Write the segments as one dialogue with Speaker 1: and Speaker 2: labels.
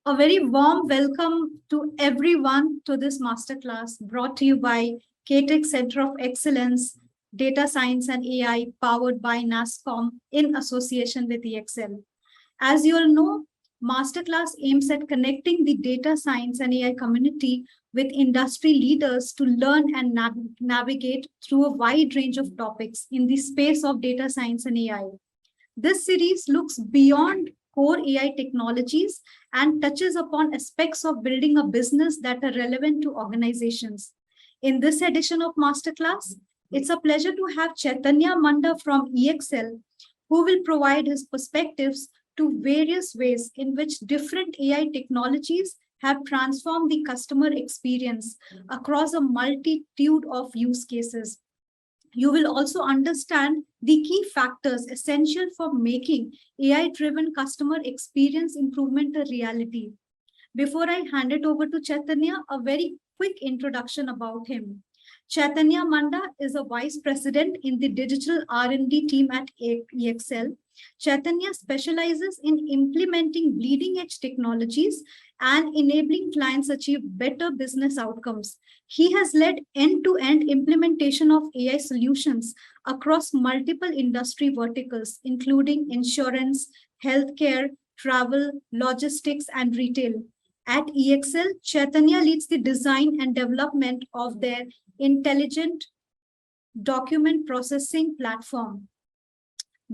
Speaker 1: A very warm welcome to everyone to this masterclass brought to you by KTech Center of Excellence, Data Science and AI, powered by NASCOM in association with EXL. As you all know, Masterclass aims at connecting the data science and AI community with industry leaders to learn and navigate through a wide range of topics in the space of data science and AI. This series looks beyond core AI technologies and touches upon aspects of building a business that are relevant to organizations. In this edition of Masterclass, it's a pleasure to have Chaitanya Manda from EXL, who will provide his perspectives to various ways in which different AI technologies have transformed the customer experience across a multitude of use cases. You will also understand the key factors essential for making AI driven customer experience improvement a reality. Before I hand it over to Chaitanya, a very quick introduction about him. Chaitanya Manda is a vice president in the digital R&D team at EXL. Chaitanya specializes in implementing bleeding edge technologies and enabling clients achieve better business outcomes. He has led end-to-end implementation of AI solutions across multiple industry verticals, including insurance, healthcare, travel, logistics, and retail. At EXL, Chaitanya leads the design and development of their intelligent document processing platform.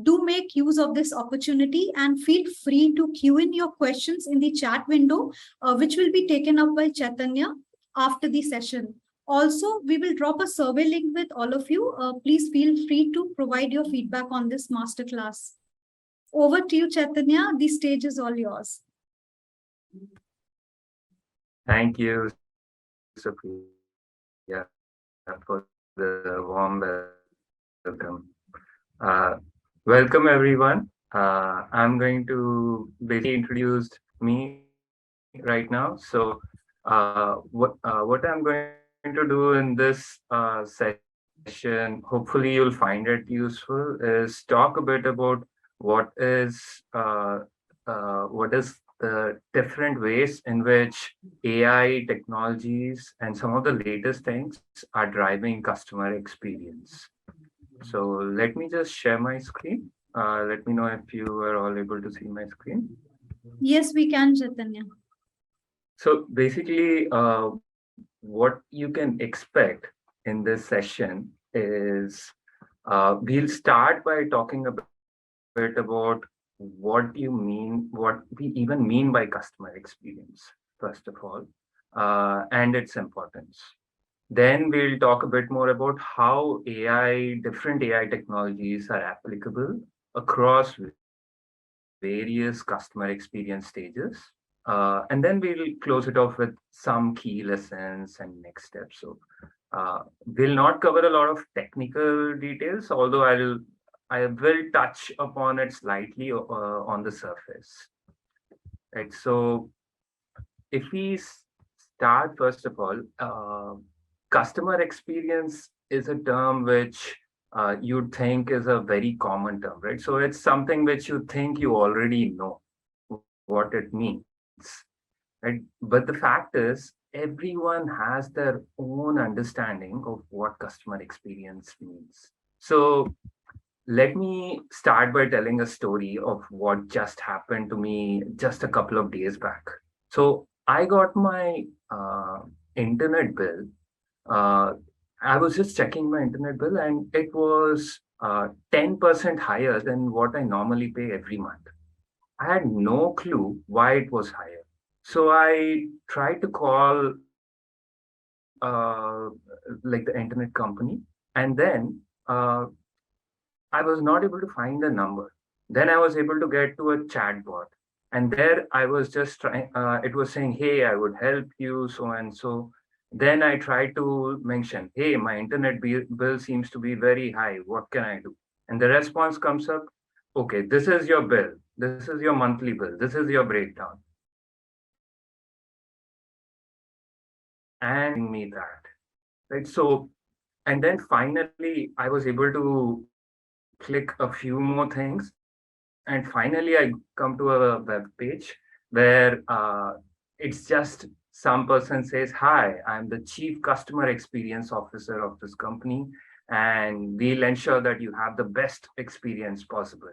Speaker 1: Do make use of this opportunity and feel free to queue in your questions in the chat window, which will be taken up by Chaitanya after the session. Also, we will drop a survey link with all of you. Please feel free to provide your feedback on this masterclass. Over to you, Chaitanya. The stage is all yours.
Speaker 2: Thank you, Supriya, for the warm welcome. Welcome, everyone. I'm going to basically introduce me right now. So what I'm going to do in this session, hopefully you'll find it useful, is talk a bit about what is the different ways in which AI technologies and some of the latest things are driving customer experience. So let me just share my screen. Let me know if you are all able to see my screen.
Speaker 1: Yes, we can, Chaitanya.
Speaker 2: So basically, what you can expect in this session is we'll start by talking a bit about what we even mean by customer experience, first of all, and its importance. Then we'll talk a bit more about how different AI technologies are applicable across various customer experience stages. And then we'll close it off with some key lessons and next steps. So we'll not cover a lot of technical details, although I will touch upon it slightly on the surface. Right. So if we start, first of all, customer experience is a term which you'd think is a very common term, right? So it's something which you think you already know what it means, right? But the fact is, everyone has their own understanding of what customer experience means. So let me start by telling a story of what just happened to me just a couple of days back. So I got my internet bill. I was just checking my internet bill and it was 10% higher than what I normally pay every month. I had no clue why it was higher. So I tried to call like the internet company, and then I was not able to find the number. Then I was able to get to a chatbot, and there I was just trying. It was saying, "Hey, I would help you," so and so. Then I tried to mention, "Hey, my internet bill seems to be very high. What can I do?" And the response comes up, "Okay, this is your bill. This is your monthly bill. This is your breakdown." And me that, right? So, and then finally, I was able to click a few more things, and finally, I come to a web page where it's just some person says, "Hi, I'm the chief customer experience officer of this company, and we'll ensure that you have the best experience possible."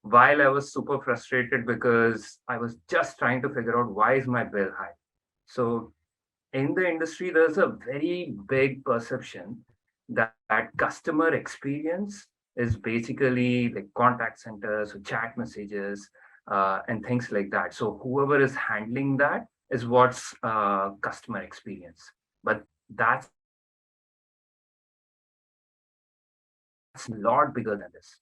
Speaker 2: While I was super frustrated because I was just trying to figure out why is my bill high. So in the industry, there's a very big perception that customer experience is basically like contact centers or chat messages and things like that. So whoever is handling that is what's customer experience. But that's a lot bigger than this.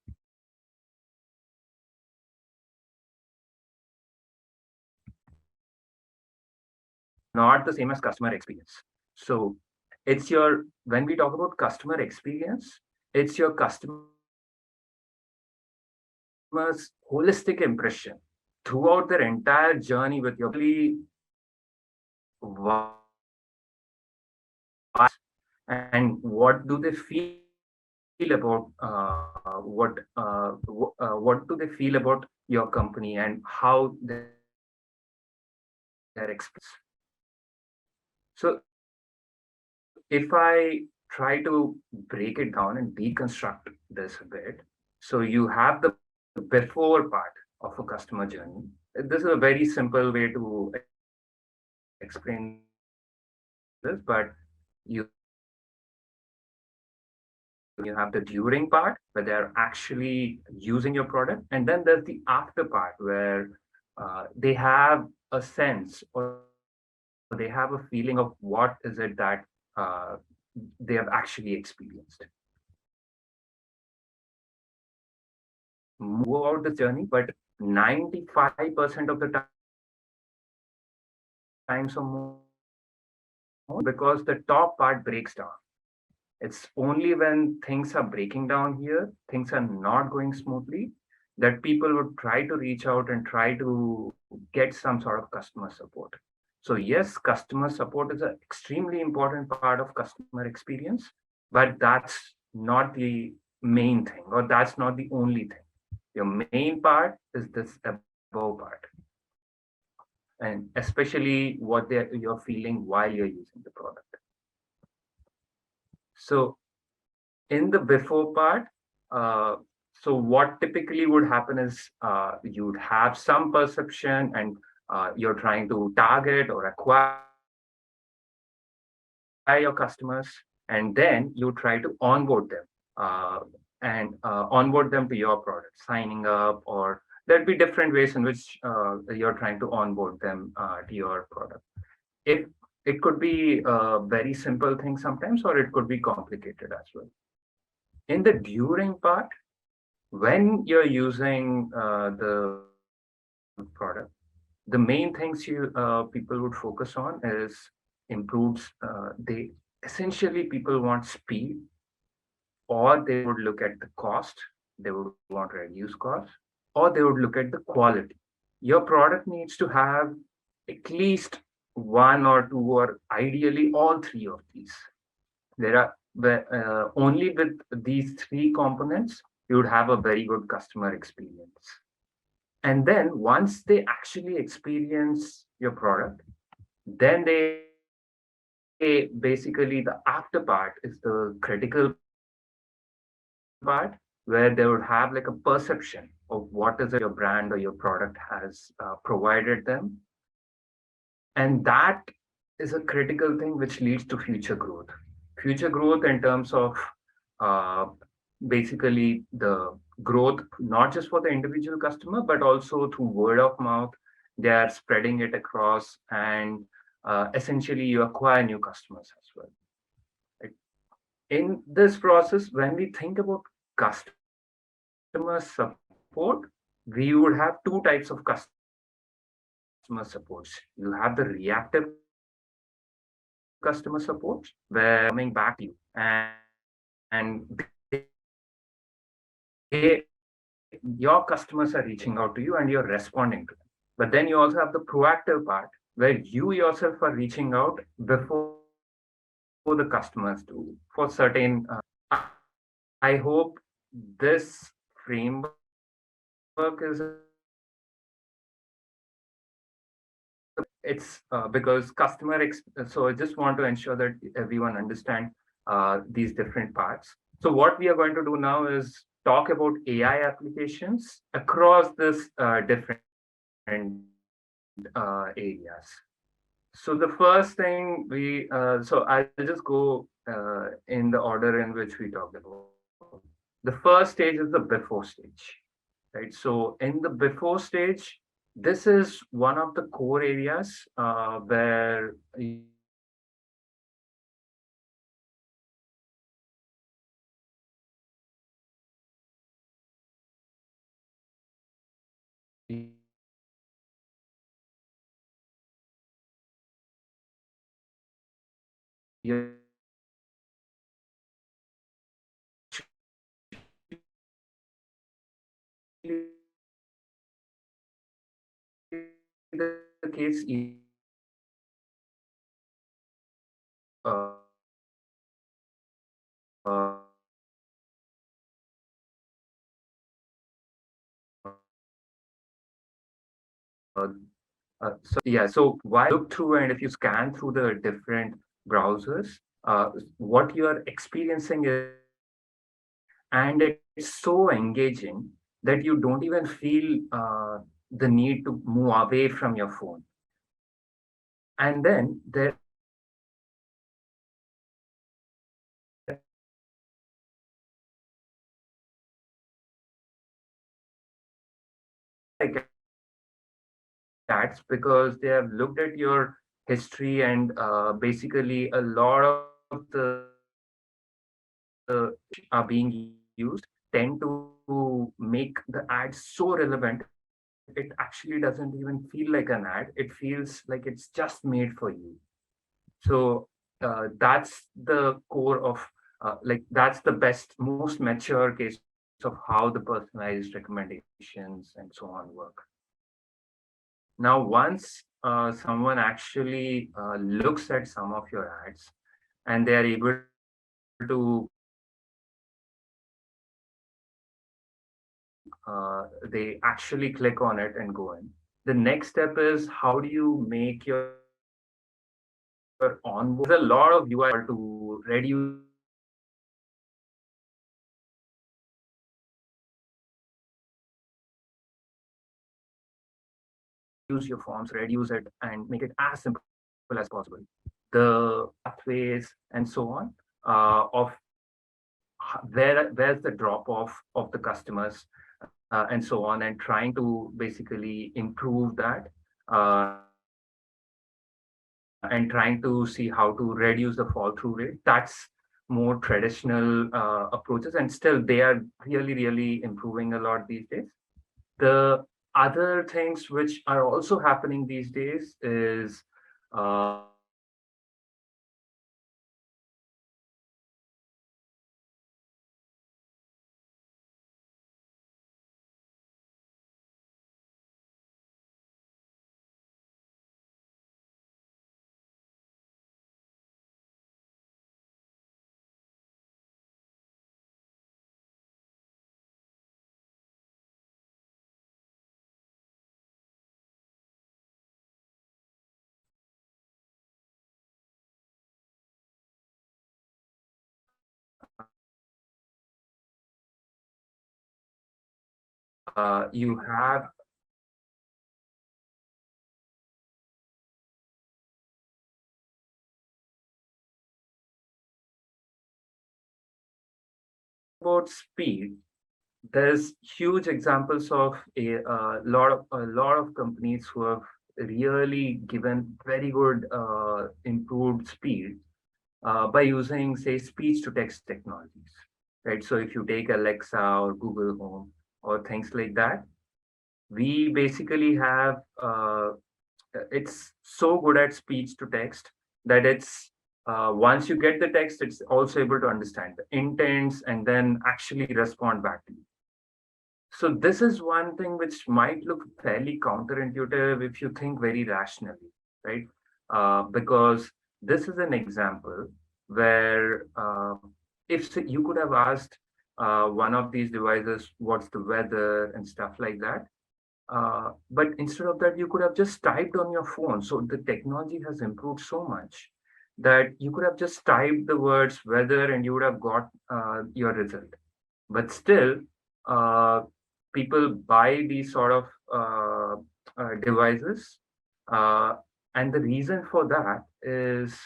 Speaker 2: Not the same as customer experience. So it's your, when we talk about customer experience, it's your customer's holistic impression throughout their entire journey with your and what do they feel about what do they feel about your company and how their experience. So if I try to break it down and deconstruct this a bit, so you have the before part of a customer journey. This is a very simple way to explain this, but you you have the during part where they're actually using your product, and then there's the after part where they have a sense or they have a feeling of what is it that uh, they have actually experienced. Throughout this journey, but 95% of the times or more, because the top part breaks down. It's only when things are breaking down here, things are not going smoothly, that people would try to reach out and try to get some sort of customer support. So yes, customer support is an extremely important part of customer experience, but that's not the main thing, or that's not the only thing. Your main part is this above part, and especially what you're feeling while you're using the product. So in the before part, uh, so what typically would happen is you'd have some perception and you're trying to target or acquire your customers, and then you try to onboard them and onboard them to your product, signing up, or there'd be different ways in which you're trying to onboard them to your product. If it could be a very simple thing sometimes, or it could be complicated as well. In the during part, when you're using the product, the main things you people would focus on is improves. They essentially people want speed, or they would look at the cost. They would want to reduce cost, or they would look at the quality. Your product needs to have at least one or two, or ideally all three of these. There are only with these three components, you would have a very good customer experience. And then once they actually experience your product, then basically the after part is the critical part where they would have like a perception of what is it your brand or your product has provided them. And that is a critical thing which leads to future growth. Future growth in terms of uh, basically the growth, not just for the individual customer, but also through word of mouth. They are spreading it across, and essentially you acquire new customers as well. Right? In this process, when we think about customer support, we would have two types of customer supports. You have the reactive customer supports, where customers are coming back to you and your customers are reaching out to you and you're responding to them. But then you also have the proactive part where you yourself are reaching out before the customers do for certain. I hope this framework is a bit clear. it's because so I just want to ensure that everyone understand these different parts. So what we are going to do now is talk about AI applications across this different areas. So the first thing so I'll just go in the order in which we talked about. The first stage is the before stage, right? So in the before stage, this is one of the core areas where you the case so while look through and if you scan through the different browsers, what you are experiencing is and it's so engaging that you don't even feel the need to move away from your phone. And then there are certain like ads because they have looked at your history and basically a lot of the are being used tend to make the ads so relevant it actually doesn't even feel like an ad. It feels like it's just made for you. So that's the core of that's the best, most mature case of how the personalized recommendations and so on work. Now, once someone actually looks at some of your ads and they are able to they actually click on it and go in. The next step is how do you make your onboard? There's a lot of UI to reduce your forms, reduce it, and make it as simple as possible. The pathways and so on of where's the drop off of the customers and so on, and trying to basically improve that and trying to see how to reduce the fall through rate. That's more traditional approaches, and still they are really improving a lot these days. The other things which are also happening these days is you have about speed. There's huge examples of a lot of companies who have really given very good improved speed by using, say, speech to text technologies, right? So if you take Alexa or Google Home or things like that, we basically have it's so good at speech to text that it's once you get the text, it's also able to understand the intents and then actually respond back to you. So this is one thing which might look fairly counterintuitive if you think very rationally, right? Because this is an example where if you could have asked one of these devices what's the weather and stuff like that, But instead of that, you could have just typed on your phone. So the technology has improved so much that you could have just typed the words weather and you would have got your result. But still, uh, people buy these sort of devices. Uh, and the reason for that is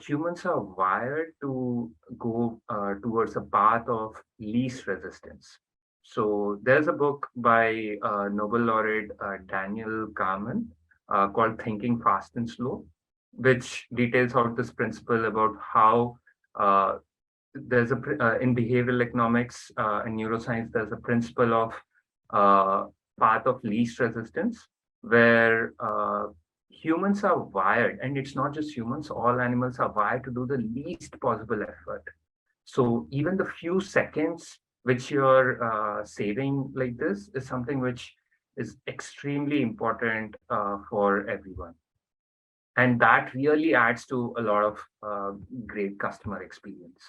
Speaker 2: humans are wired to go towards a path of least resistance. So there's a book by Nobel laureate Daniel Kahneman called Thinking Fast and Slow, which details out this principle about how uh, in behavioral economics and neuroscience, there's a principle of uh, path of least resistance, where humans are wired, and it's not just humans, all animals are wired to do the least possible effort. So even the few seconds which you're saving like this is something which is extremely important for everyone. And that really adds to a lot of great customer experience.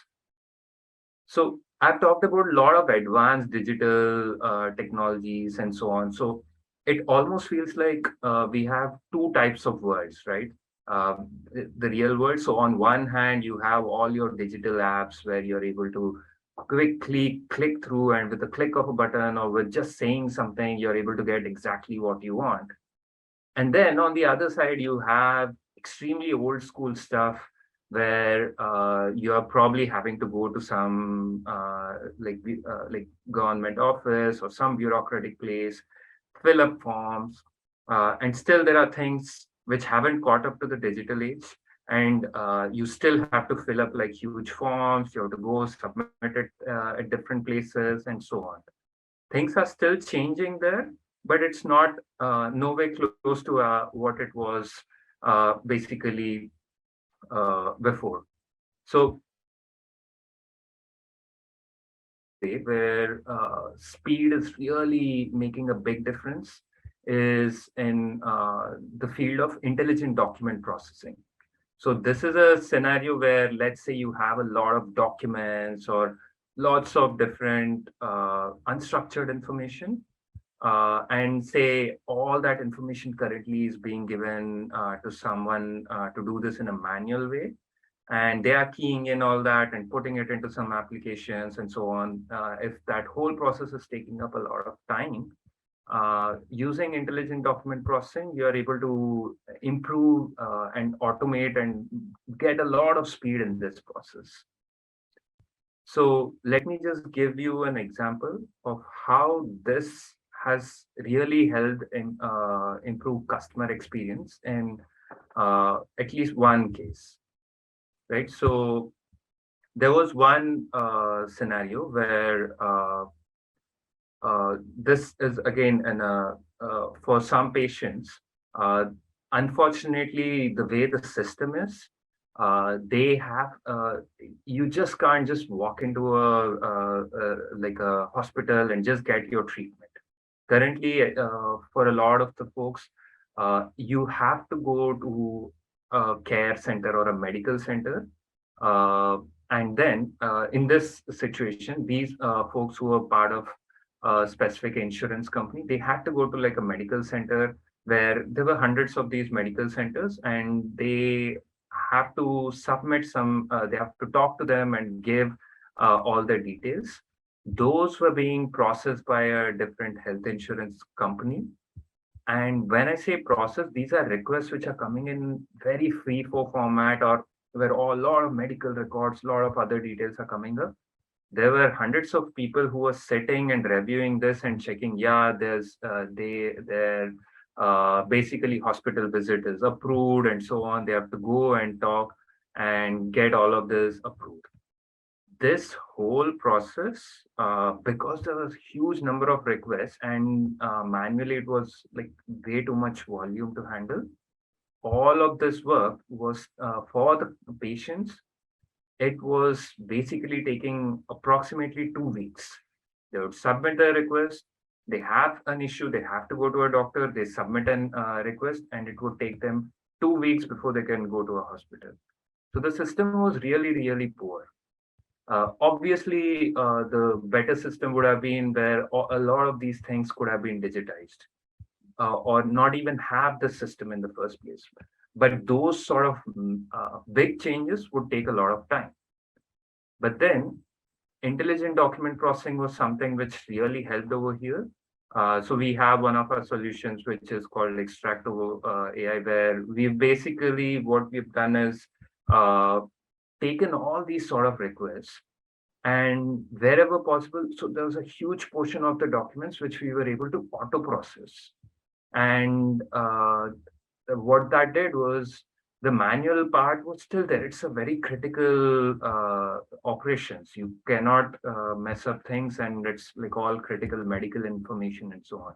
Speaker 2: So I've talked about a lot of advanced digital technologies and so on. So it almost feels like we have two types of worlds, right? The real world. So on one hand, you have all your digital apps where you're able to quickly click through, and with the click of a button or with just saying something, you're able to get exactly what you want. And then on the other side, you have extremely old school stuff where you're probably having to go to some like government office or some bureaucratic place, fill up forms, and still there are things which haven't caught up to the digital age. And you still have to fill up like huge forms. You have to go submit it at different places and so on. Things are still changing there, but it's not no way close to what it was basically before. So where speed is really making a big difference is in the field of intelligent document processing. So this is a scenario where, let's say, you have a lot of documents or lots of different unstructured information, and say all that information currently is being given to someone to do this in a manual way, and they are keying in all that and putting it into some applications and so on. If that whole process is taking up a lot of time, using intelligent document processing, you are able to improve and automate and get a lot of speed in this process. So let me just give you an example of how this has really helped in improve customer experience in at least one case, right? So there was one scenario where this is again for some patients. Uh, Unfortunately, the way the system is, they have you just can't just walk into like a hospital and just get your treatment. Currently, for a lot of the folks, you have to go to a care center or a medical center. Uh, and then in this situation, these folks who are part of a specific insurance company, they had to go to like a medical center where there were hundreds of these medical centers, and they have to submit some, they have to talk to them and give all the details. Those were being processed by a different health insurance company. And when I say process, these are requests which are coming in very free for format, or where a lot of medical records, a lot of other details are coming up. There were hundreds of people who were sitting and reviewing this and checking, yeah, their basically hospital visit is approved and so on. They have to go and talk and get all of this approved. This whole process, because there was huge number of requests and manually it was like way too much volume to handle. All of this work was for the patients. It was basically taking approximately 2 weeks. They would submit their request. They have an issue. They have to go to a doctor. They submit an request, and it would take them 2 weeks before they can go to a hospital. So the system was really, really poor. Obviously, the better system would have been where a lot of these things could have been digitized, or not even have the system in the first place. But those sort of big changes would take a lot of time. But then intelligent document processing was something which really helped over here. So we have one of our solutions which is called Extractive AI, where we've basically what we've done is uh, taken all these sort of requests, and wherever possible, so there was a huge portion of the documents which we were able to auto process. And what that did was the manual part was still there. It's a very critical operations. You cannot mess up things, and it's like all critical medical information and so on.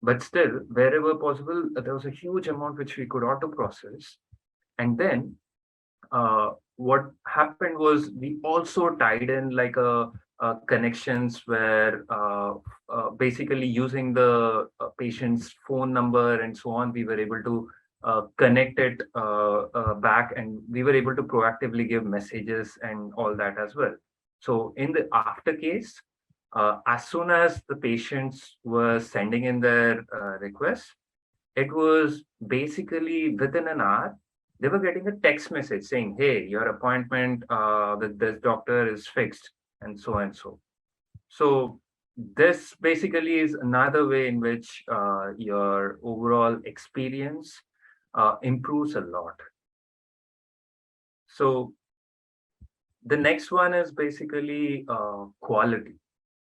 Speaker 2: But still, wherever possible, there was a huge amount which we could auto process. And then what happened was we also tied in like a connections where basically using the patient's phone number and so on, we were able to connect it back, and we were able to proactively give messages and all that as well. So in the after case, as soon as the patients were sending in their requests, it was basically within an hour, they were getting a text message saying, hey, your appointment with this doctor is fixed, and so and so. So this basically is another way in which your overall experience improves a lot. So the next one is basically quality,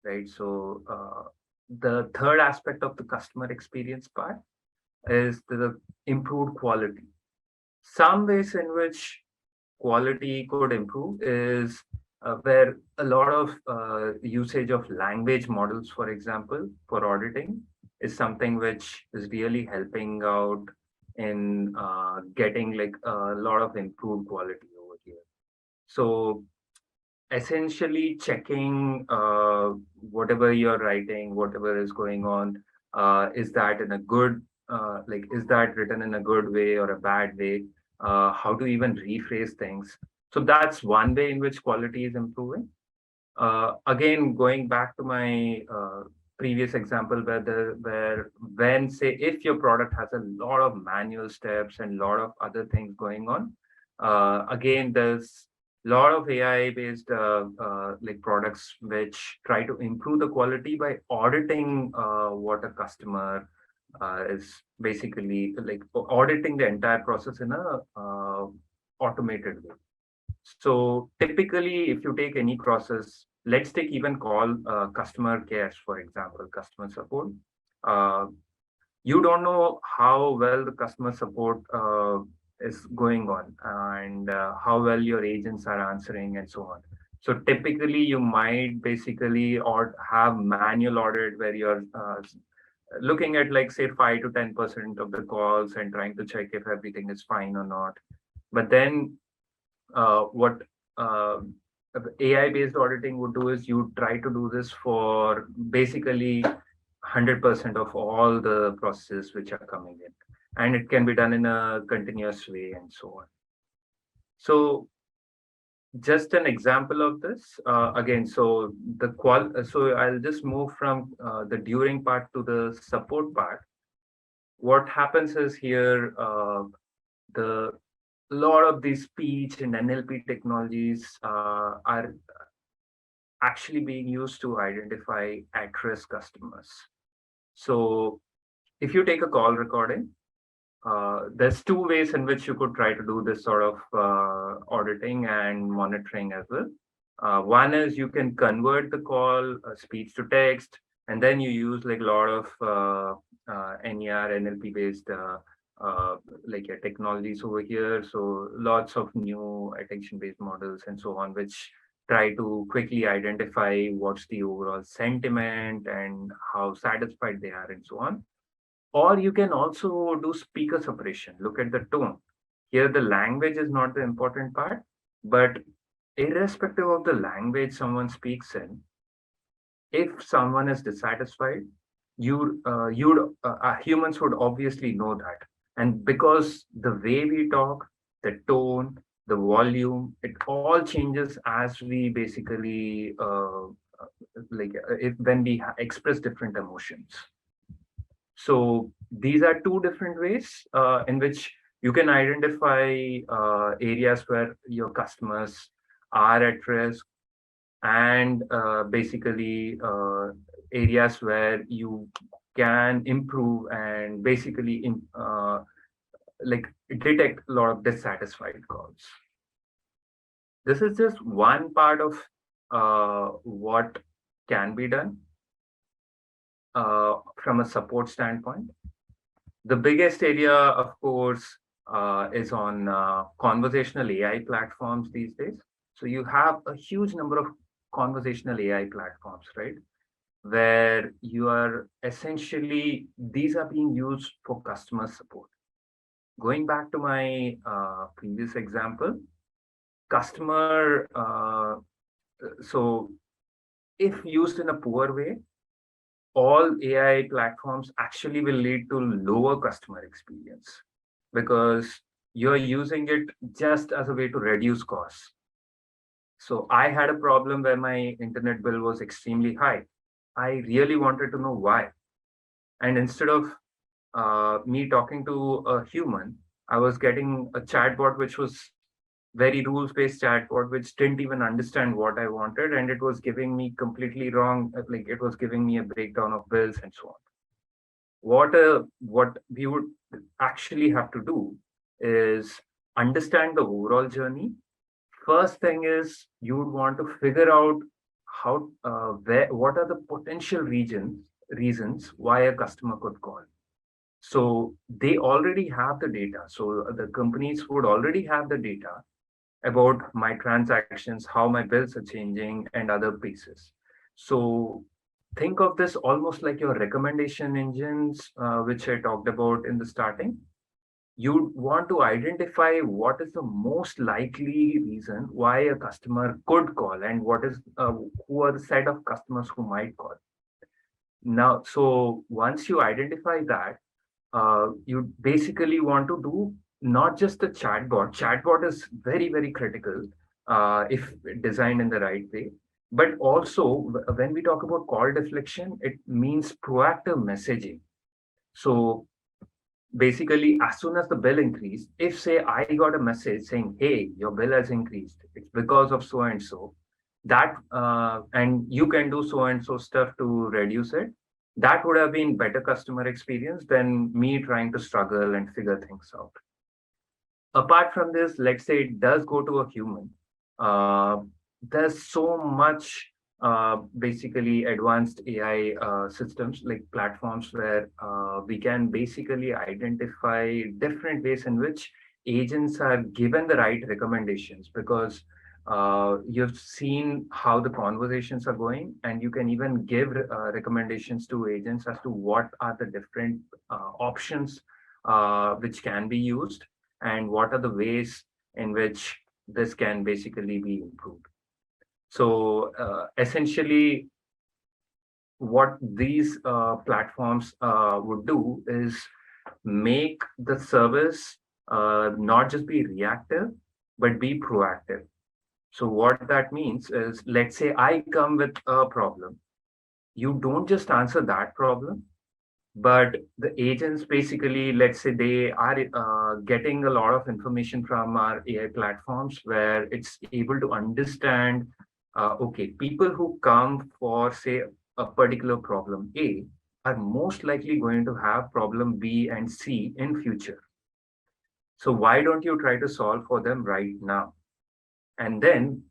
Speaker 2: right? So the third aspect of the customer experience part is the improved quality. Some ways in which quality could improve is where a lot of usage of language models, for example, for auditing, is something which is really helping out in getting like a lot of improved quality over here. So essentially checking whatever you're writing, whatever is going on, is that in a good, like, is that written in a good way or a bad way? How to even rephrase things. So that's one way in which quality is improving. Again, going back to my previous example, where when say if your product has a lot of manual steps and a lot of other things going on, again there's a lot of AI based like products which try to improve the quality by auditing what a customer is basically like auditing the entire process in a automated way. So typically, if you take any process, let's take even call customer cares, for example, customer support. Uh, you don't know how well the customer support is going on, and how well your agents are answering and so on. So typically, you might basically or have manual audit where you're looking at like say 5 to 10% of the calls and trying to check if everything is fine or not. But then what uh, AI based auditing would do is you try to do this for basically 100% of all the processes which are coming in, and it can be done in a continuous way and so on. So just an example of this again, so so I'll just move from the during part to the support part. What happens is here, the lot of these speech and NLP technologies are actually being used to identify at-risk customers. So if you take a call recording, there's two ways in which you could try to do this sort of auditing and monitoring as well. One is you can convert the call speech to text, and then you use like a lot of NER, NLP based like technologies over here. So lots of new attention based models and so on, which try to quickly identify what's the overall sentiment and how satisfied they are and so on. Or you can also do speaker separation, look at the tone. Here, the language is not the important part, but irrespective of the language someone speaks in, if someone is dissatisfied, humans would obviously know that. And because the way we talk, the tone, the volume, it all changes as we basically if when we express different emotions. So these are two different ways in which you can identify areas where your customers are at risk, and areas where you can improve and like detect a lot of dissatisfied calls. This is just one part of what can be done from a support standpoint. The biggest area, of course, is on conversational AI platforms these days. So you have a huge number of conversational AI platforms, right? Where you are essentially, these are being used for customer support. Going back to my previous example, customer, so if used in a poor way, all AI platforms actually will lead to lower customer experience because you're using it just as a way to reduce costs. So I had a problem where my internet bill was extremely high. I really wanted to know why. And instead of me talking to a human, I was getting a chatbot which was very rules-based chatbot, which didn't even understand what I wanted, and it was giving me completely wrong. Like it was giving me a breakdown of bills and so on. What we would actually have to do is understand the overall journey. First thing is you would want to figure out what are the potential reasons why a customer could call. So they already have the data. So the companies would already have the data about my transactions, how my bills are changing, and other pieces. So think of this almost like your recommendation engines, which I talked about in the starting. You want to identify what is the most likely reason why a customer could call, and who are the set of customers who might call. Now, so once you identify that, you basically want to do not just the chatbot. Chatbot is very, very critical if designed in the right way. But also, when we talk about call deflection, it means proactive messaging. So basically, as soon as the bill increased, if say I got a message saying, "Hey, your bill has increased. It's because of so and so," that and you can do so and so stuff to reduce it. That would have been better customer experience than me trying to struggle and figure things out. Apart from this, let's say it does go to a human. Uh, there's so much basically advanced AI systems like platforms where we can basically identify different ways in which agents are given the right recommendations because you've seen how the conversations are going, and you can even give recommendations to agents as to what are the different options which can be used, and what are the ways in which this can basically be improved. So essentially, what these platforms would do is make the service not just be reactive, but be proactive. So what that means is, let's say I come with a problem. You don't just answer that problem, but the agents basically, let's say they are getting a lot of information from our AI platforms where it's able to understand, okay, people who come for, say, a particular problem A are most likely going to have problem B and C in future. So why don't you try to solve for them right now? And then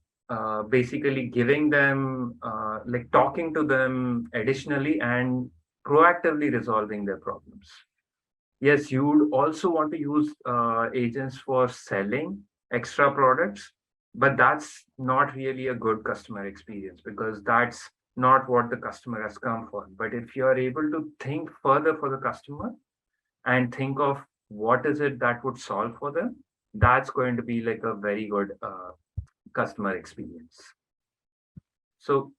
Speaker 2: basically giving them, like talking to them additionally and proactively resolving their problems. Yes, you would also want to use agents for selling extra products, but that's not really a good customer experience because that's not what the customer has come for. But if you are able to think further for the customer and think of what is it that would solve for them, that's going to be like a very good customer experience. So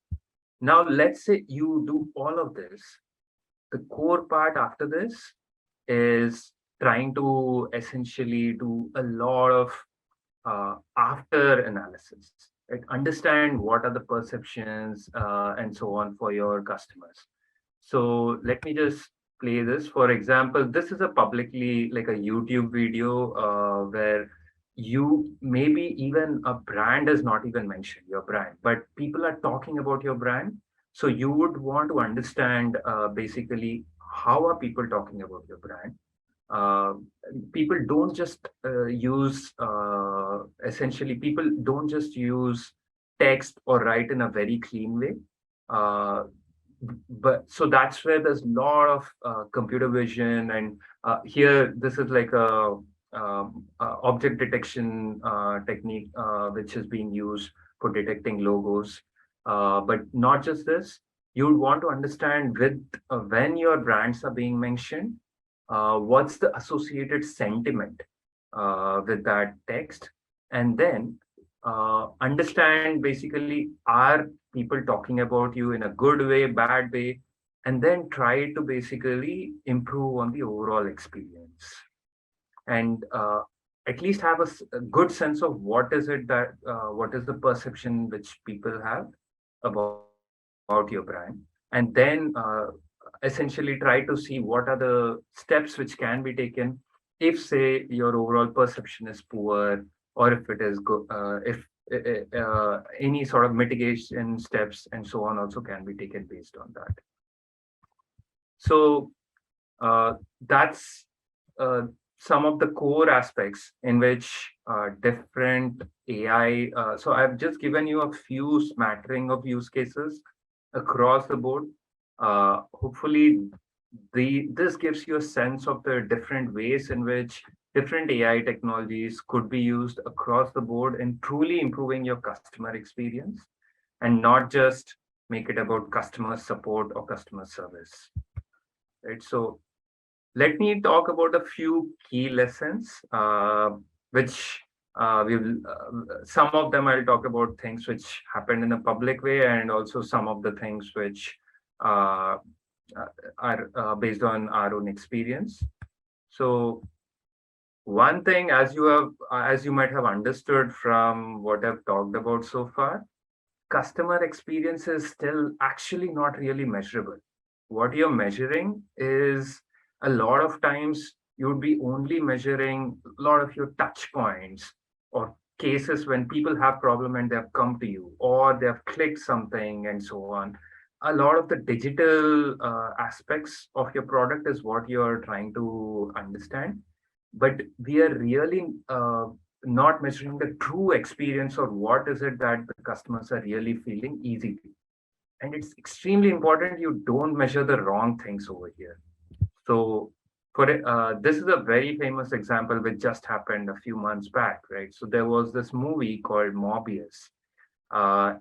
Speaker 2: now let's say you do all of this. The core part after this is trying to essentially do a lot of after analysis. Right? Understand what are the perceptions and so on for your customers. So let me just play this. For example, this is a publicly like a YouTube video where you maybe even a brand is not even mentioned, your brand, but people are talking about your brand. So you would want to understand basically how are people talking about your brand. uh, People don't just use essentially people don't just use text or write in a very clean way. uh, but so that's where there's a lot of computer vision, and here this is like a object detection technique which is being used for detecting logos. But not just this, you would want to understand with when your brands are being mentioned, what's the associated sentiment with that text, and then understand basically, are people talking about you in a good way, bad way, and then try to basically improve on the overall experience, and at least have a good sense of what is it that what is the perception which people have about your brand, and then essentially try to see what are the steps which can be taken if, say, your overall perception is poor, or if it is good, if any sort of mitigation steps and so on also can be taken based on that. So that's uh, some of the core aspects in which different AI. So I've just given you a few smattering of use cases across the board. Hopefully, this gives you a sense of the different ways in which different AI technologies could be used across the board in truly improving your customer experience, and not just make it about customer support or customer service. Right. So let me talk about a few key lessons, which we will. Some of them I'll talk about things which happened in a public way, and also some of the things which uh, are based on our own experience. So one thing, as you might have understood from what I've talked about so far, customer experience is still actually not really measurable. What you're measuring is, a lot of times you would be only measuring a lot of your touch points, or cases when people have problem and they have come to you, or they have clicked something and so on. A lot of the digital aspects of your product is what you're trying to understand, but we are really not measuring the true experience, or what is it that the customers are really feeling easily. And it's extremely important you don't measure the wrong things over here. So this is a very famous example which just happened a few months back, right? So there was this movie called Morbius.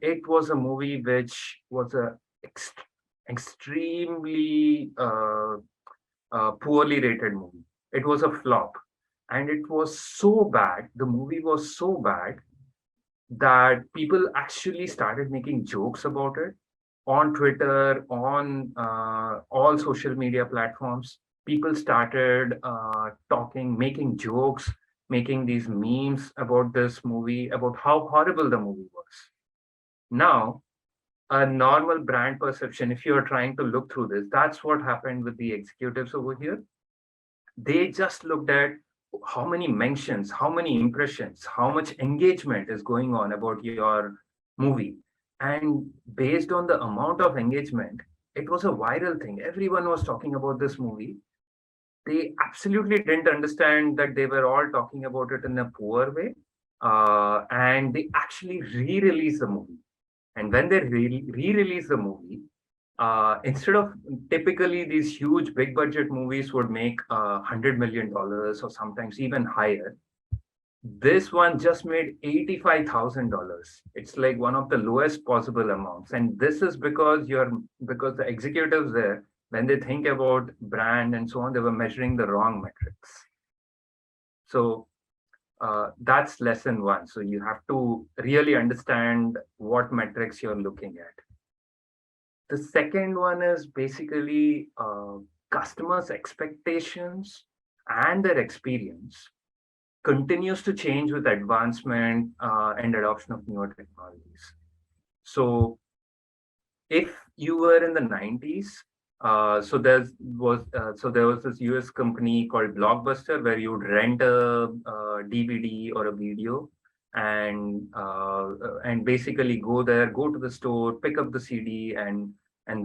Speaker 2: It was a movie which was a extremely poorly rated movie. It was a flop, and it was so bad. The movie was so bad that people actually started making jokes about it on Twitter, on all social media platforms. People started talking, making jokes, making these memes about this movie, about how horrible the movie was. Now, a normal brand perception, if you're trying to look through this, that's what happened with the executives over here. They just looked at how many mentions, how many impressions, how much engagement is going on about your movie. And based on the amount of engagement, it was a viral thing. Everyone was talking about this movie. They absolutely didn't understand that they were all talking about it in a poor way. And they actually re released the movie. And when they re release the movie, instead of, typically these huge big budget movies would make $100 million or sometimes even higher, this one just made $85,000. It's like one of the lowest possible amounts, and this is because the executives there, when they think about brand and so on, they were measuring the wrong metrics. So that's lesson one. So you have to really understand what metrics you're looking at. The second one is basically customers' expectations and their experience continues to change with advancement and adoption of newer technologies. So if you were in the 90s, there was this US company called Blockbuster where you would rent a DVD or a video and basically go there, go to the store, pick up the CD and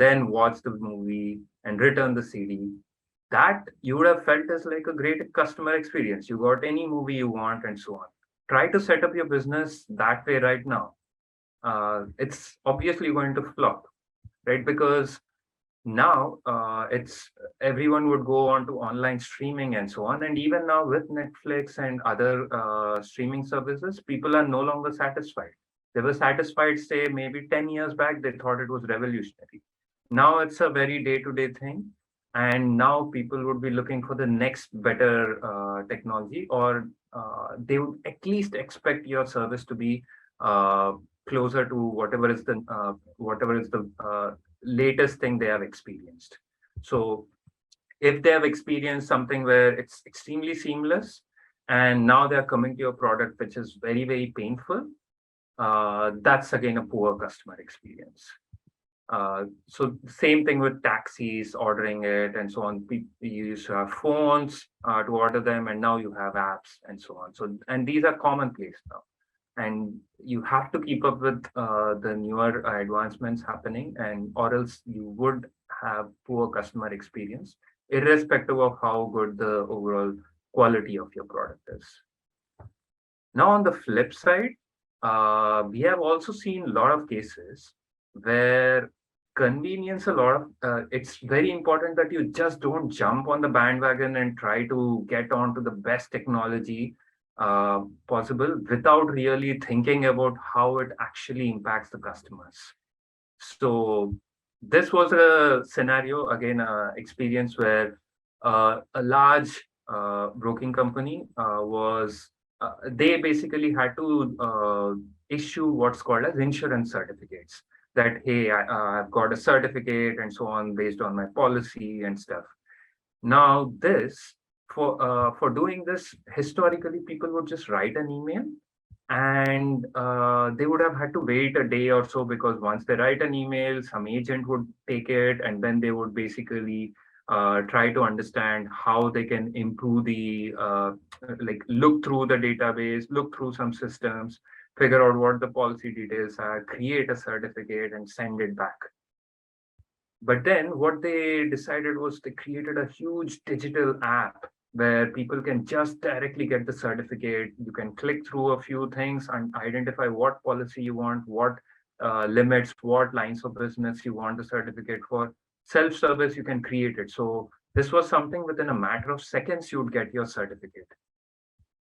Speaker 2: then watch the movie and return the CD. That you would have felt as like a great customer experience. You got any movie you want and so on. Try to set up your business that way right now. It's obviously going to flop, right? Because now it's everyone would go on to online streaming and so on. And even now with Netflix and other streaming services, people are no longer satisfied. They were satisfied, say, maybe 10 years back, they thought it was revolutionary. Now it's a very day-to-day thing. And now people would be looking for the next better technology, or they would at least expect your service to be uh, closer to whatever is the latest thing they have experienced. So if they have experienced something where it's extremely seamless and now they're coming to your product which is very, very painful, that's again a poor customer experience. So same thing with taxis, ordering it and so on. You used to have phones to order them, and now you have apps and so on. So, and these are commonplace now. And you have to keep up with the newer advancements happening, and or else you would have poor customer experience, irrespective of how good the overall quality of your product is. Now, on the flip side, we have also seen a lot of cases where convenience a lot of it's very important that you just don't jump on the bandwagon and try to get onto the best technology possible without really thinking about how it actually impacts the customers. So this was a scenario, again, experience where a large broking company they basically had to issue what's called as insurance certificates, that, hey, I've got a certificate and so on based on my policy and stuff. Now, for doing this, historically, people would just write an email, and they would have had to wait a day or so, because once they write an email, some agent would take it, and then they would basically try to understand how they can improve like look through the database, look through some systems, figure out what the policy details are, create a certificate, and send it back. But then what they decided was they created a huge digital app where people can just directly get the certificate. You can click through a few things and identify what policy you want, what limits, what lines of business you want the certificate for. Self-service, you can create it. So this was something within a matter of seconds, you'd get your certificate.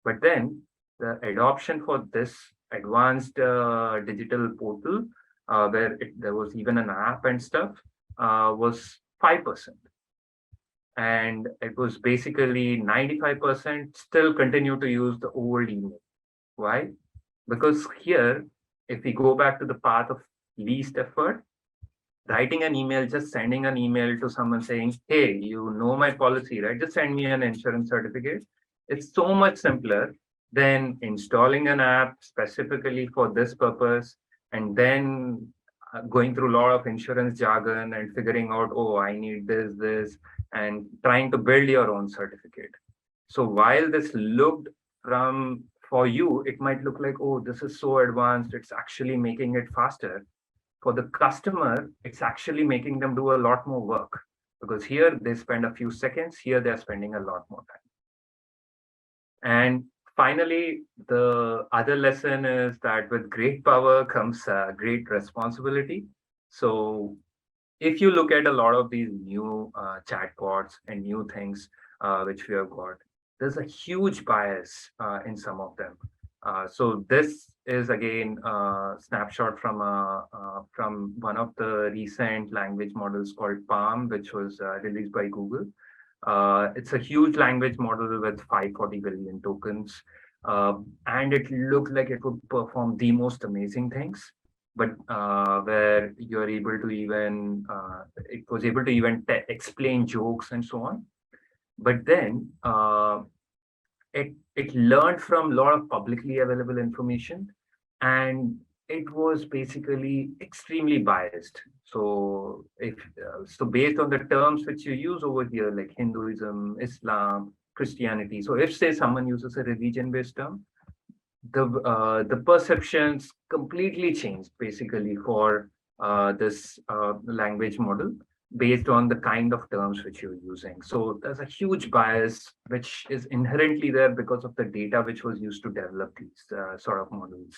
Speaker 2: But then the adoption for this advanced digital portal, where there was even an app and stuff, was 5%. And it was basically 95% still continue to use the old email. Why? Because here, if we go back to the path of least effort, writing an email, just sending an email to someone saying, hey, you know my policy, right? Just send me an insurance certificate. It's so much simpler than installing an app specifically for this purpose, and then going through a lot of insurance jargon and figuring out, oh, I need this, and trying to build your own certificate. So while this looked for you, it might look like, oh, this is so advanced, it's actually making it faster. For the customer, it's actually making them do a lot more work, because here they spend a few seconds, here they're spending a lot more time. And finally, the other lesson is that with great power comes great responsibility. So if you look at a lot of these new chatbots and new things which we have got, there's a huge bias in some of them. So this is again a snapshot from one of the recent language models called Palm, which was released by Google. It's a huge language model with 540 billion tokens, and it looked like it would perform the most amazing things. But where you're able to even it was able to even explain jokes and so on. But then it learned from a lot of publicly available information, and it was basically extremely biased. So if so, based on the terms which you use over here, like Hinduism, Islam, Christianity. So if say someone uses a religion-based term, the perceptions completely changed basically for this language model based on the kind of terms which you're using. So there's a huge bias which is inherently there because of the data which was used to develop these sort of models.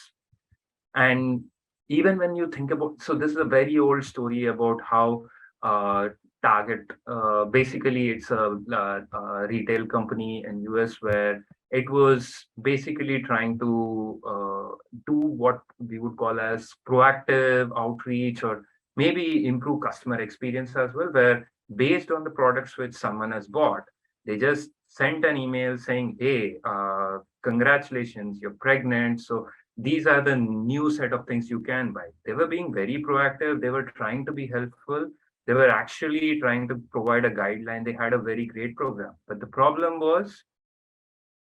Speaker 2: And even when you think about, so this is a very old story about how uh, Target, basically it's a retail company in US where it was basically trying to do what we would call as proactive outreach, or maybe improve customer experience as well, where based on the products which someone has bought, they just sent an email saying, hey, congratulations, you're pregnant. So these are the new set of things you can buy. They were being very proactive. They were trying to be helpful. They were actually trying to provide a guideline. They had a very great program. But the problem was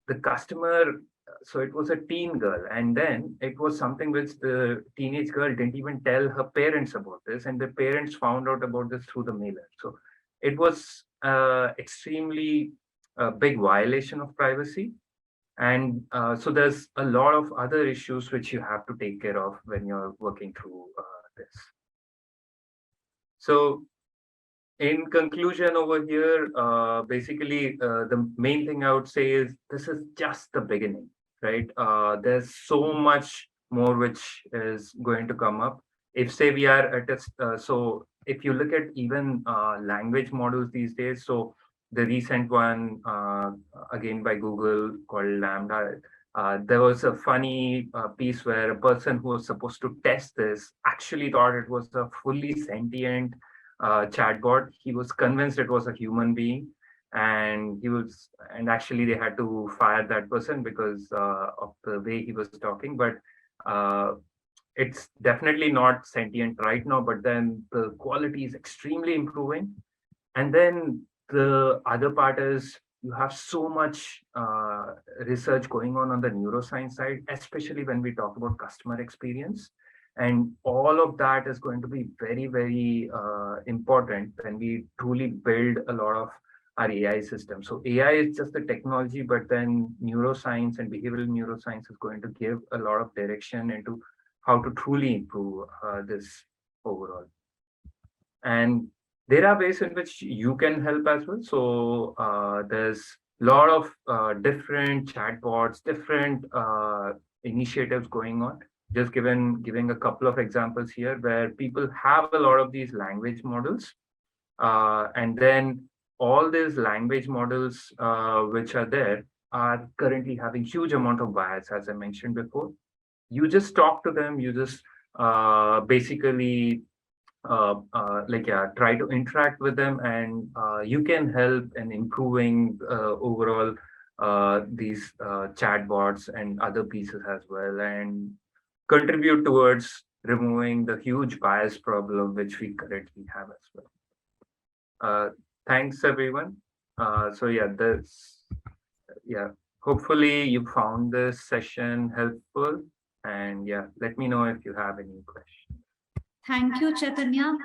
Speaker 2: the customer. So it was a teen girl. And then it was something which the teenage girl didn't even tell her parents about this. And the parents found out about this through the mailer. So it was extremely a big violation of privacy. And so there's a lot of other issues which you have to take care of when you're working through this. So in conclusion over here, basically the main thing I would say is this is just the beginning, right? There's so much more which is going to come up. If say we are at a, so if you look at even language models these days, so the recent one again by Google called Lambda, there was a funny piece where a person who was supposed to test this actually thought it was a fully sentient chatbot. He was convinced it was a human being, and actually they had to fire that person because of the way he was talking. But uh, it's definitely not sentient right now. But then the quality is extremely improving, and then the other part is you have so much research going on the neuroscience side, especially when we talk about customer experience. And all of that is going to be very, very important when we truly build a lot of our AI system. So AI is just the technology, but then neuroscience and behavioral neuroscience is going to give a lot of direction into how to truly improve this overall. And there are ways in which you can help as well. So there's a lot of different chatbots, different initiatives going on. Just giving a couple of examples here where people have a lot of these language models, and then all these language models which are there are currently having huge amount of bias, as I mentioned before. You just talk to them, you just basically try to interact with them, and you can help in improving overall these chatbots and other pieces as well, and contribute towards removing the huge bias problem which we currently have as well. Thanks everyone. So hopefully you found this session helpful, and yeah, let me know if you have any questions.
Speaker 1: Thank you, Chaitanya.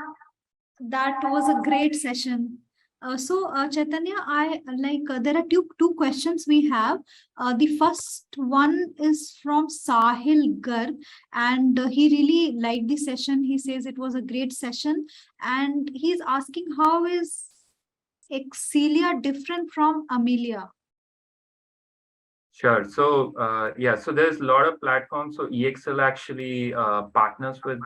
Speaker 1: That was a great session. Chaitanya, I like there are two questions we have. The first one is from Sahil Garg, and he really liked the session. He says it was a great session, and he's asking how is Excelia different from Amelia?
Speaker 2: Sure. So so there's a lot of platforms. So EXL actually partners with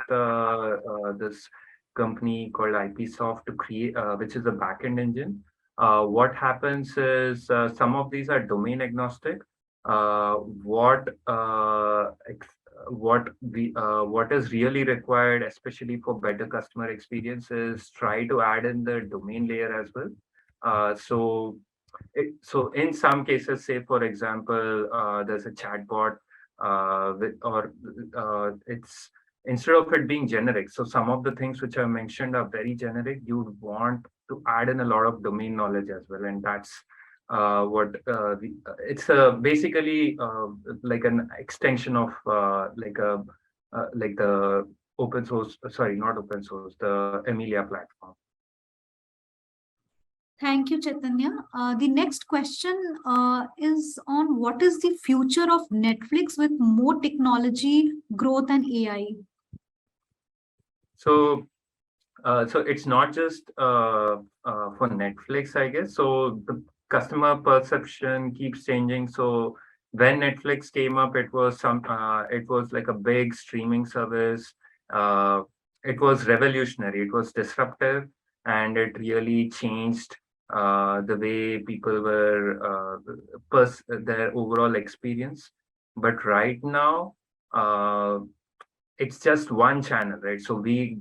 Speaker 2: this company called IPsoft to create, which is a backend engine. What happens is some of these are domain agnostic. What what is really required, especially for better customer experience, is try to add in the domain layer as well. So in some cases, say for example, there's a chatbot it's instead of it being generic. So some of the things which are mentioned are very generic. You would want to add in a lot of domain knowledge as well, and that's it's basically like an extension of like the open source, sorry, not open source, the Emilia platform.
Speaker 1: Thank you, Chaitanya. The next question is on what is the future of Netflix with more technology, growth, and AI?
Speaker 2: So so it's not just for Netflix, I guess. So the customer perception keeps changing. So when Netflix came up, it was like a big streaming service. Uh, it was revolutionary. It was disruptive, and it really changed the way people were their overall experience. But right now, uh, it's just one channel, right? So we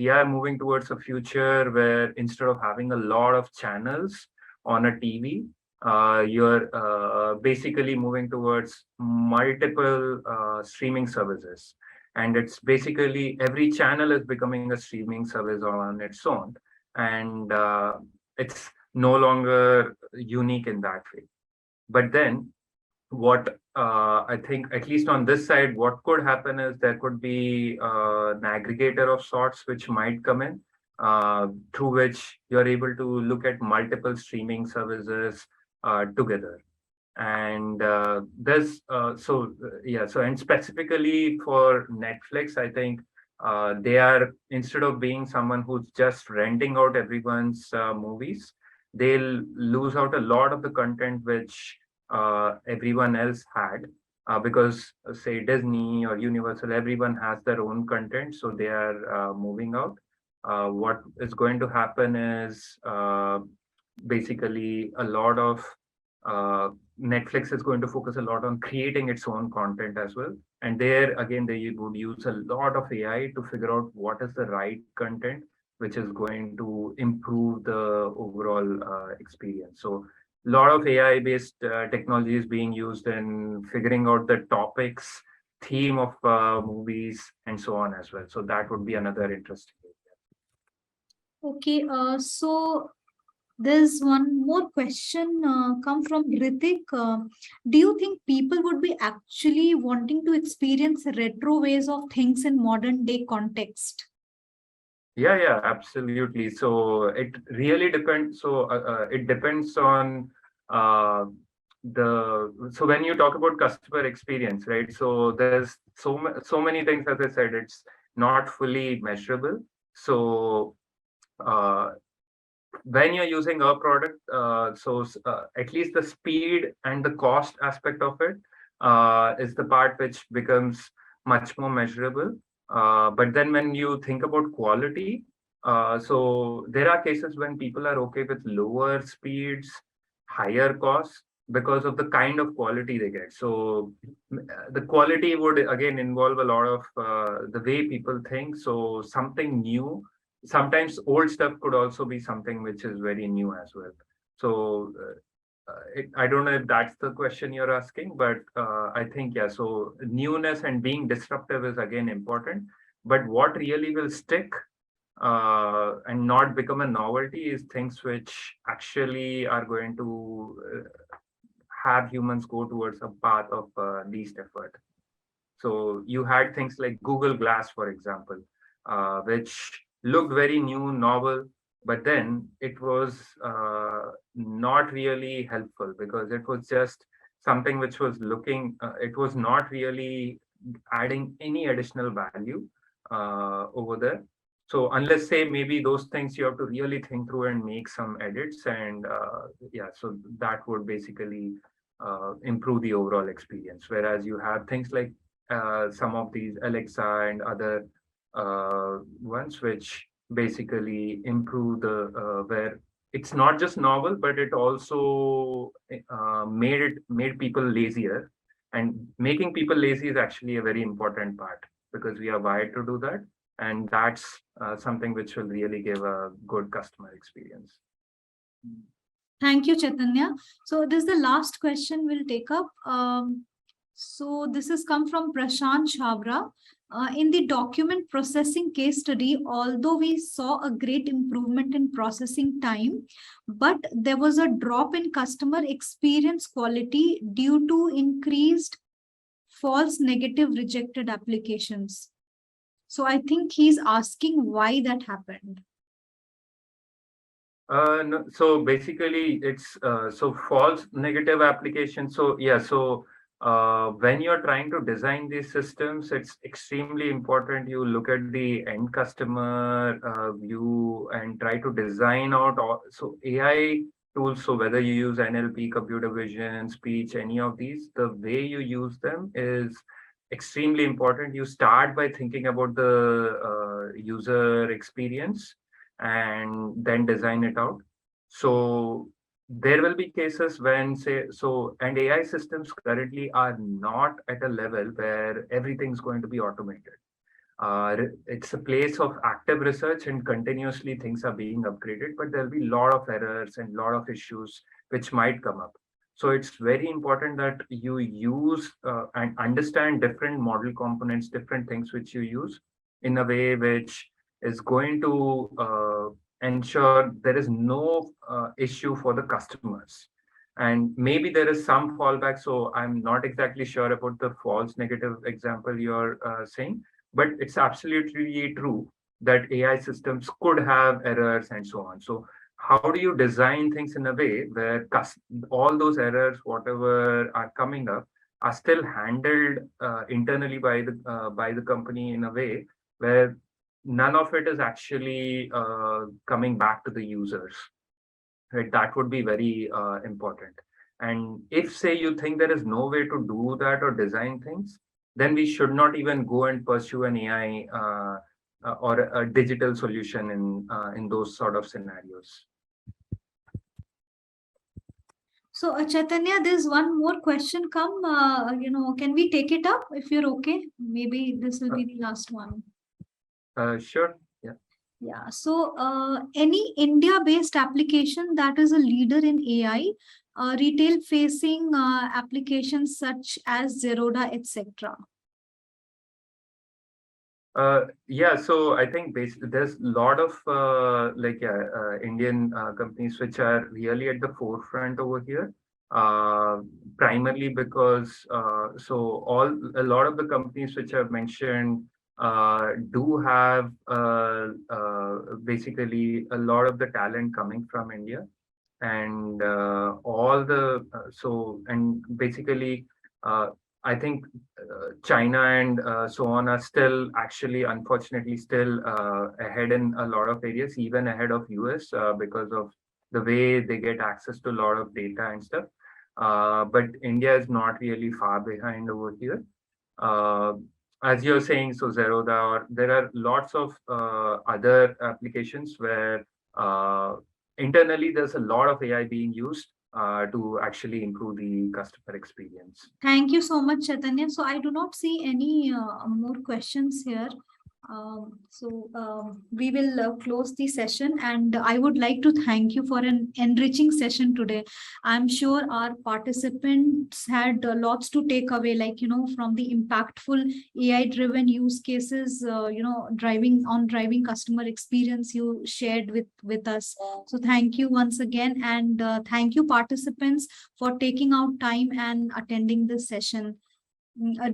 Speaker 2: are moving towards a future where instead of having a lot of channels on a TV, you're basically moving towards multiple streaming services. And it's basically every channel is becoming a streaming service on its own. And it's no longer unique in that way. But then what I think, at least on this side, what could happen is there could be an aggregator of sorts which might come in, through which you're able to look at multiple streaming services together. And yeah, so and specifically for Netflix, I think they are, instead of being someone who's just renting out everyone's movies, they'll lose out a lot of the content which everyone else had, because say Disney or Universal, everyone has their own content, so they are moving out. What is going to happen is basically a lot of uh, Netflix is going to focus a lot on creating its own content as well. And there again, they would use a lot of AI to figure out what is the right content, which is going to improve the overall experience. So a lot of AI based technology is being used in figuring out the topics, theme of movies, and so on as well. So that would be another interesting area.
Speaker 1: Okay, so there's one more question come from Ritik. Do you think people would be actually wanting to experience retro ways of things in modern day context?
Speaker 2: Yeah, absolutely. So it really depends. So it depends on uh, so when you talk about customer experience, right? So there's so many things, as I said, it's not fully measurable. So uh, when you're using a product, at least the speed and the cost aspect of it is the part which becomes much more measurable. But then when you think about quality, so there are cases when people are okay with lower speeds, higher costs because of the kind of quality they get. So the quality would again involve a lot of the way people think. So something new, sometimes old stuff could also be something which is very new as well. So I don't know if that's the question you're asking, but I think, yeah, so newness and being disruptive is again important. But what really will stick and not become a novelty is things which actually are going to have humans go towards a path of least effort. So you had things like Google Glass, for example, which looked very new, novel, but then it was not really helpful because it was just something which was it was not really adding any additional value over there. So unless say maybe those things you have to really think through and make some edits, and yeah, so that would basically improve the overall experience. Whereas you have things like some of these Alexa and other ones which basically improve the where it's not just novel, but it also made people lazier. And making people lazy is actually a very important part because we are wired to do that, and that's something which will really give a good customer experience.
Speaker 1: Thank you, Chaitanya. So this is the last question we'll take up. So this has come from Prashant Chavra. In the document processing case study, although we saw a great improvement in processing time, but there was a drop in customer experience quality due to increased false negative rejected applications. So I think he's asking why that happened.
Speaker 2: No, so basically, it's so false negative application. So yeah, so when you're trying to design these systems, it's extremely important you look at the end customer view and try to design out all. So AI tools. So whether you use NLP, computer vision, speech, any of these, the way you use them is extremely important. You start by thinking about the user experience and then design it out. So there will be cases when say so, and AI systems currently are not at a level where everything's going to be automated. It's a place of active research and continuously things are being upgraded, but there'll be a lot of errors and a lot of issues which might come up. So it's very important that you use and understand different model components, different things which you use in a way which is going to ensure there is no issue for the customers. And maybe there is some fallback. So I'm not exactly sure about the false negative example you're saying, but it's absolutely true that AI systems could have errors and so on. So how do you design things in a way where all those errors, whatever are coming up, are still handled internally by the company in a way where none of it is actually coming back to the users, right? That would be very important. And if say you think there is no way to do that or design things, then we should not even go and pursue an AI or a digital solution in those sort of scenarios.
Speaker 1: So Chaitanya, there's one more question come. Can we take it up if you're okay? Maybe this will be the last one.
Speaker 2: Sure. Yeah.
Speaker 1: Yeah. So any India-based application that is a leader in AI, retail-facing applications such as Zerodha, etc.
Speaker 2: Yeah, so I think there's a lot of Indian companies which are really at the forefront over here. Primarily because a lot of the companies which I've mentioned do have basically a lot of the talent coming from India, and all the and basically I think China and so on are still actually, unfortunately, still ahead in a lot of areas, even ahead of US because of the way they get access to a lot of data and stuff. But India is not really far behind over here. As you're saying, so Zerodha, or there are lots of other applications where internally there's a lot of AI being used to actually improve the customer experience.
Speaker 1: Thank you so much, Chaitanya. So I do not see any more questions here. We will close the session, and I would like to thank you for an enriching session today. I'm sure our participants had lots to take away, like, from the impactful AI-driven use cases, driving customer experience you shared with us. So thank you once again, and thank you participants for taking out time and attending this session.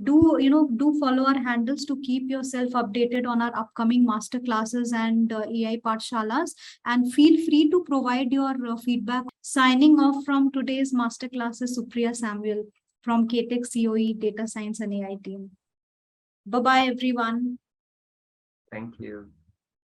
Speaker 1: Do follow our handles to keep yourself updated on our upcoming master classes and AI Pathshalas, and feel free to provide your feedback. Signing off from today's master class is Supriya Samuel from KTech COE Data Science and AI team. Bye bye everyone.
Speaker 2: Thank you.